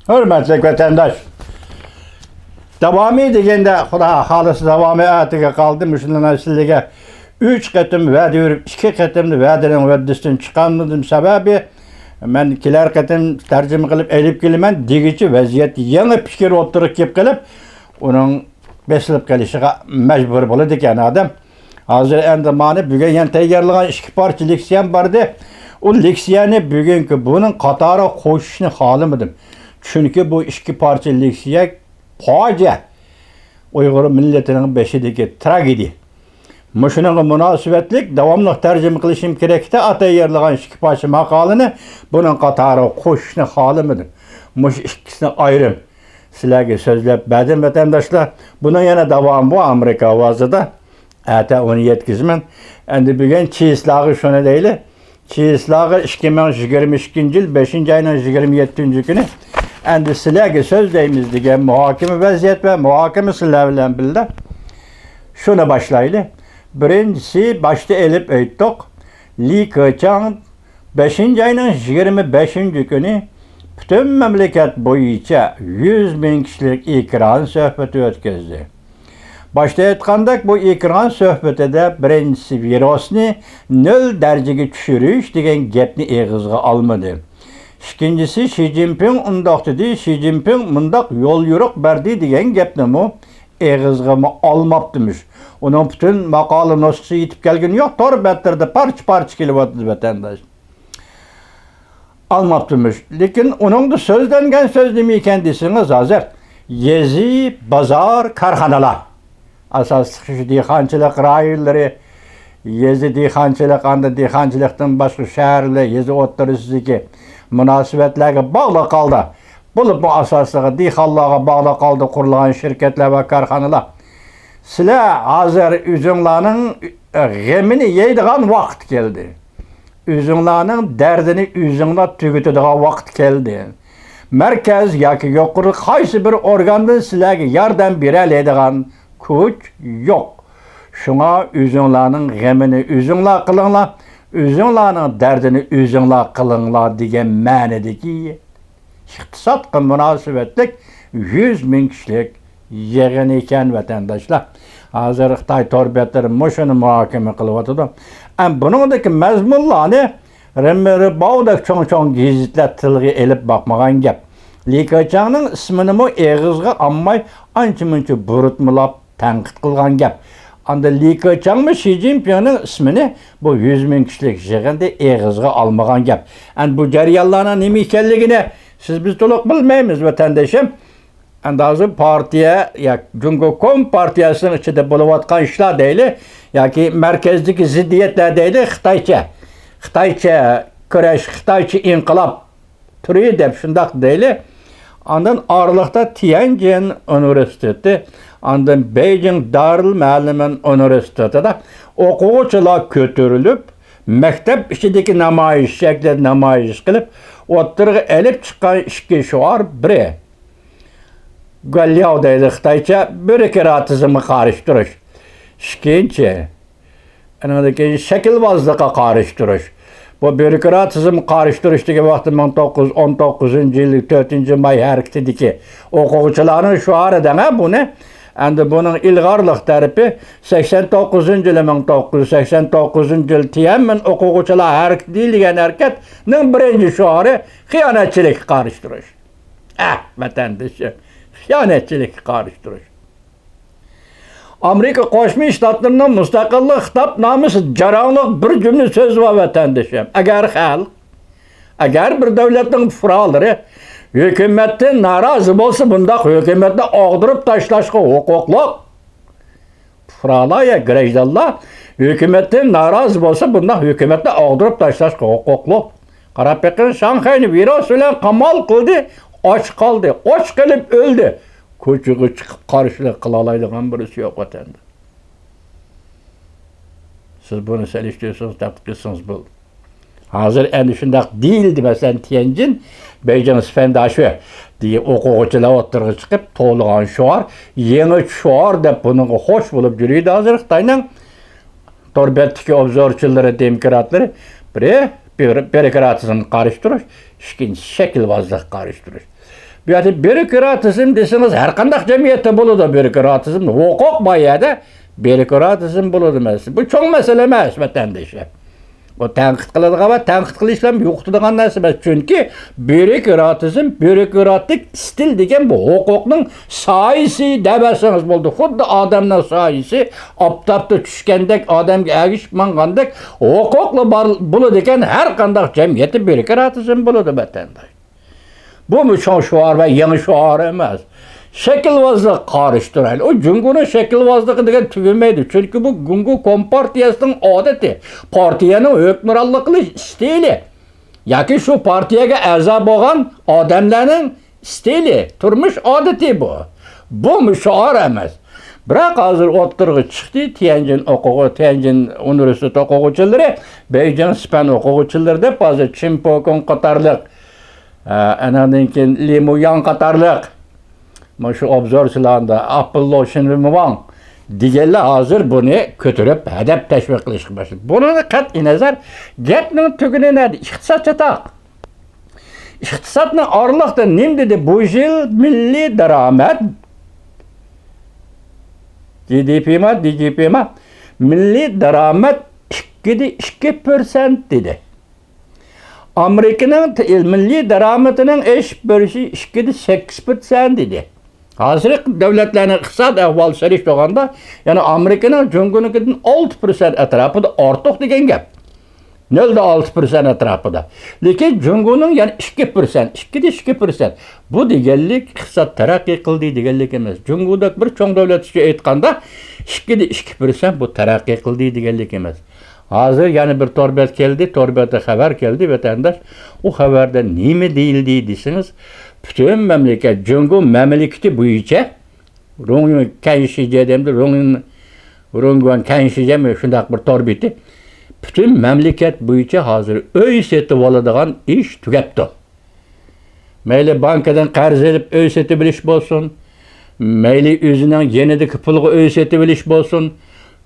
Hürmetli vatandaş. Davamı degende Xuda halısı davamı atiga qaldı müşünün sizlige 3 qetim vəd 2 qetimni vədinin vəddisindən çıxanmadım səbəbi mən kelər qetim tərcümə qılıb elib kelmən degici vəziyyət yeni fikir oturuq kep qılıb onun besilib qalışığa məcbur boladı ekan adam. Hazır endi məni bugün yəni tayyorlagan 2 parça leksiyan bardı. O leksiyani bugünkü bunun qatarı qo'shishni xohlamadim. Chunki bu 2 parça leksiya fojia Uyg'ur millatining beshidagi tragediya. Muşunaga münasibetlik davamlı tercüme qilishim kerakda atayyorlagan 2 parça maqolani bunun qatori qo'shishni xohlamadim. Mush ikkisini ayrim sizlarga so'zlab berdim vatandoshlar. Bunun yana davomı bu Amerika ovozida. Ata onu yetkizman. Endi bugun chislag'i shuni deyli. Chislag'i 2022 yil 5-ayning 27 kuni endi sizlarga so'z deymiz degan muhokama vaziyat va muhokama sizlar bilan birga shuni boshlayli. Birincisi başta elip aytdik. Li Keqiang 5-ayning 25 kuni bütün memleket boyunca 100.000 kişilik ekran söhbeti o'tkazdi. Başta aytgandek bu ekran söhbetide birincisi virusni 0 derecege tushirish degan gapni eg'izga olmadi. İkincisi Xi Jinping undaq dedi, Xi Jinping mundaq yo'l yo'riq berdi degan gapni mu eg'izga olmabdimish. Onun bütün maqola nusxasi yetib kelgani yo'q, tor battirda parcha kelyapti vatandosh. Almabdimish. Lekin onun da so'zlangan so'z nima ekan desangiz hozir yezi, bozor, korxonalar. Asosiy dehqonchilik rayonlari, yezi dehqonchilik, anda dehqonchilikdan boshqa shaharlar, yezi o'tirisidagi munosabatlarga bog'liq qoldi. Bu asosliga dehqonlarga bog'liq qoldi qurilgan shirkatlar va korxonalar. Sizlar hozir o'zinglarning g'amini yeydigan vaqt keldi. O'zinglarning dardini o'zinglar tugatadigan vaqt keldi. Markaz yoki yuqori qaysi bir organdan sizlarga yordam bera oladigan kuch yo'q. Shunga o'zinglarning g'amini o'zinglar qilinglar, o'zinglarning dardini o'zinglar qilinglar degan ma'nodagi iqtisodga munosabatlik 100.000 kishilik yig'in ekan vatandoshlar. Hozir Xitoy torbiyatları shuni muhokama qilyapti. Buningdagi mazmunlarni Remeri Bowdak cho'ng gazetlar tilga elib boqmagan gap. Li Keqiangning ismini mu eg'izga olmay ancha-muncha buritmilab tanqid qilgan gap. Anda Li Keqiang mi Xi Jinpingning ismini bu 100.000 kishilik yig'inda eg'izga olmagan gap. Bu jarayonlarning nima ekanligini siz biz to'liq bilmaymiz vatandoshim. Hozir partiya yoki Jungo partiyasining ichida bo'layotgan ishlar deyli yoki markazdagi ziddiyatlar deyli Xitoycha kurash, Xitoycha inqilob turi deb shundoq deyli. Ondan oraliqda Tianjin universiteti, ondan Beijing Darul Ma'lumin universitetida o'quvchilar ko'tarilib, maktab ichidagi namoyish shaklida namoyish qilib, o'ttirga elib chiqqan ikki shuar biri Galliao deydi Xitoycha bürokratizmni qarshi ikkinchi anadagi shaklbozlikqa qarshi turish. Bu bürokratizm qarshi turish degan vaqtda 1919-yil 4-may harakatidagi o'quvchilarning shuaridan buni endi buning ilg'orlik tarafi 89-yil 1989-yil Tiananmen o'quvchilar harakati degan harakatning birinchi shuari xiyonatchilikka qarshi turish. Vatandoshlar xiyonatchilikka qarshi turish. Amerika Qo'shma Shtatlarning mustaqillik xitob nomisi jaranglik bir jumla so'z va vatandoshim. Agar bir davlatning fuqarolari hukumatdan norozi bo'lsa, bunda hukumatni og'dirib tashlashga huquqli. Fuqarolar ya grajdanlar hukumatdan norozi bo'lsa, bunda hukumatni og'dirib tashlashga huquqli. Qarab beqin Shanxayni virus bilan qamal qildi. Och qoldi, och qilib o'ldi. Ko'chaga chiqib qarshilik qila oladigan birisi yo'q vatanda. Siz buni selishtirsangiz, tadqiq qilsangiz bo'ldi. Hozir endi shundaq deyildi, masalan Tianjin, Beijing Spendashi deya o'quvchilar o'ttirga chiqib, to'lg'an shuar, yangi shuar deb buni xo'sh bo'lib yuriydi hozir Xitoyning torbiyatdagi obzorchilari, demokratlari biri bürokratizmni qarshi turish, ikkinchi shaklbozlikqa qarshi turish. Bu yerda bürokratizm deseniz her qanday jamiyatda bo'ladi bürokratizm. Huquq boyada bürokratizm bo'ladi emas. Bu cho'ng masala emas vatandoshlar. O tanqid qiladigan va tanqid qilishlar yo'qotadigan narsa emas. Chunki bürokratizm, bürokratik stil degan bu huquqning soyisi debasangiz bo'ldi. Xuddi odamning soyisi oftobda tushgandek, odamga agishib mangandek huquqli bo'ladi ekan har qanday jamiyatda bürokratizm bo'ladi vatandosh. Bu cho'ng shuar va yangi shuar emas. Şekilvazlık karıştıraylı. O Cumhur'un şekilvazlığı degan tügünmeydi. Çünkü bu Cumhur Kompartiyasının adeti. Partiyanın hükümranlıklı stili. Yaki şu partiyaya a'zo bo'lgan odamlarning stili, turmush odati bu. Bu müşahar emas. Biroq hozir o'ttirg'i chiqdi, Tianjin universiteti o'quvchilari, Beijing Span o'quvchilari deb hozir Chimpokon qatorliq, anadan keyin Li Muyang qatorliq şu obzorchilarda Apollo Shinrimwang deganlar hozir buni ko'tarib hadab tashviq qilishga boshladi. Buni qat'iy nazar gapning tuguni nima? Iqtisod chatoq. Iqtisodning orliqda nima dedi? Bu yil milliy daromad GDP ma milliy daromad 2% dedi. Amerikaning milliy daromadining ish berishi 2.8% dedi. Hozir davlatlarning iqtisod ahvoli serish bo'lganda, ya'ni Amerikaning Cumhuriyatining 6% atrofida ortiq degan gap. 0.6% atrofida. Lekin Cumhuriyatining yani 2%, 2.2%. Bu deganlik iqtisod taraqqiy qildi deganlik emas. Cumhuriyat bir cho'ng davlatga aytganda 2.2% bu taraqqiy qildi deganlik emas. Hozir yani bir torbet geldi, torbete haber geldi vatandaş. O haberde nime değildi desiniz. Bütün memleket, Cumhur memleketi boyunca Rong'un kenşice demdi, Rong'un kenşice mi şundak bir torbeti. Bütün memleket boyunca hazır öy seti oladigan iş tugapti. Meyli bankadan qarz edip öy seti bilish bolsun. Meyli özünün yenideki pulga öy seti bilish bolsun.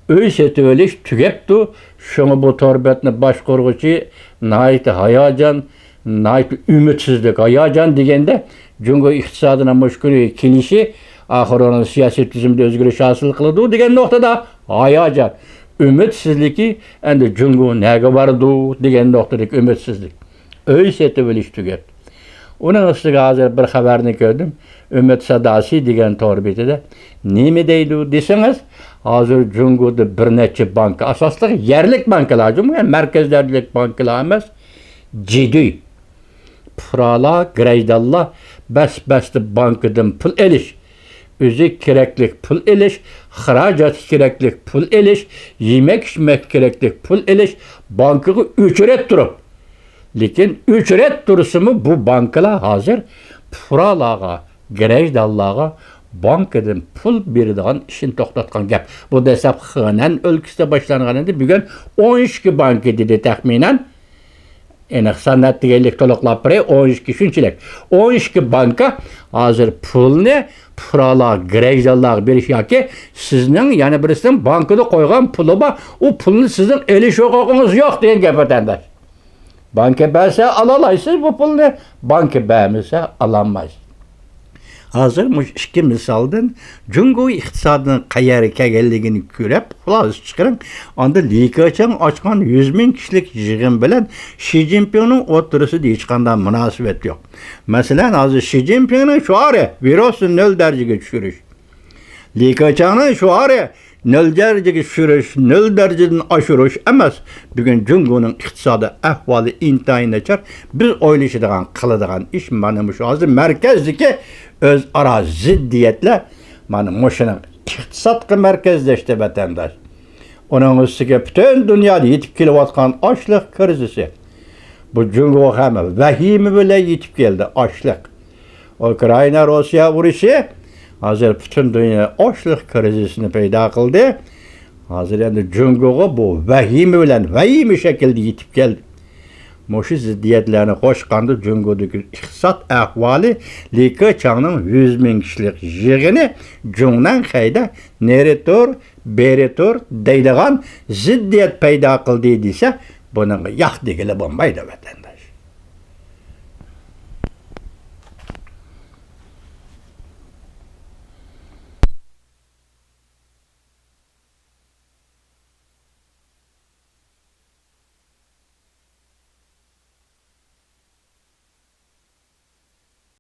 Öy seti bilish tugapti. Şunu bu torbetni başqurguchi nayt hayajan, nayt ümitsizlik hayajan degende Cumhur iqtisodina mushkuli kelishi axir onun siyosiy tizimda o'zgarish hosil qiladi degan nuqtada hayajan, ümitsizligi endi Cumhur nega bordi degan nuqtadagi ümitsizlik. Öy seti bilish tugapti. Onun ustiga hozir bir xabarni ko'rdim. Ümit Sadosi degan torbetida nima deydi desangiz, hozir Cumhurda bir necha banka, asosli yerlik bankalar, markazlarlik bankalar emas, jiddiy puralar, greydallar bas-basdi bankadan pul elish, o'zi keraklik pul elish, xarajat keraklik pul elish, yemek-içmek keraklik pul elish, bankaga o'chirat turib. Lekin o'chirat turishimi bu bankalar hozir puralarga, greydallarga bankadan pul beradigan ishini to'xtatgan gap. Bu desab Xenan o'lkasida boshlanganida bugun 12 banka dedi taxminan. Aniq sanat deganlik to'liqlab beri 12 shunchalik. 12 banka hozir pulni puralar, greydalar berish yoki sizning yana birisining bankada qo'ygan puli bor, u pulni sizning elish huquqingiz yo'q degan gap o'tandash. Banka bersa alalaysiz bu pulni, banka bermasa alamaysiz. Hozir bu ikki misoldan Cumhur iqtisodining qayerga kelganligini ko'rib, xulosa chiqaring. Onda Likachang ochgan 100 ming kishilik yig'in bilan Xi Jinpingning o'tirisida hech qanday munosabat yo'q. Masalan, hozir Xi Jinpingning shuari virusni 0 darajaga tushirish. Likachangning shuari 0 darajaga tushirish, 0 darajadan oshirish emas. Bugun Cumhurning iqtisodiy ahvoli intayin nachar. Biz o'ylashadigan, qiladigan ish mana shu hozir markazdagi o'zaro ziddiyatlar mana mushuning iqtisodga markazlashdi vatandosh. Onun ustiga butun dunyoda yetib kelayotgan ochliq krizisi. Bu Cumhur ham vahima bilan yetib keldi ochliq. Ukraina Rossiya urushi hozir butun dunyo ochliq krizisini paydo qildi. Hozir endi Cumhurga bu vahima bilan vahima shaklda yetib keldi. Moşu ziddiyetlerini qo'shganda Cumhurdagi iqtisod ahvoli Likachangning 100 ming kishilik yig'ini Jungnan qayda neritor, beritor deydigan ziddiyat paydo qildi desa, buning yo'q degili bo'lmaydi vatanda.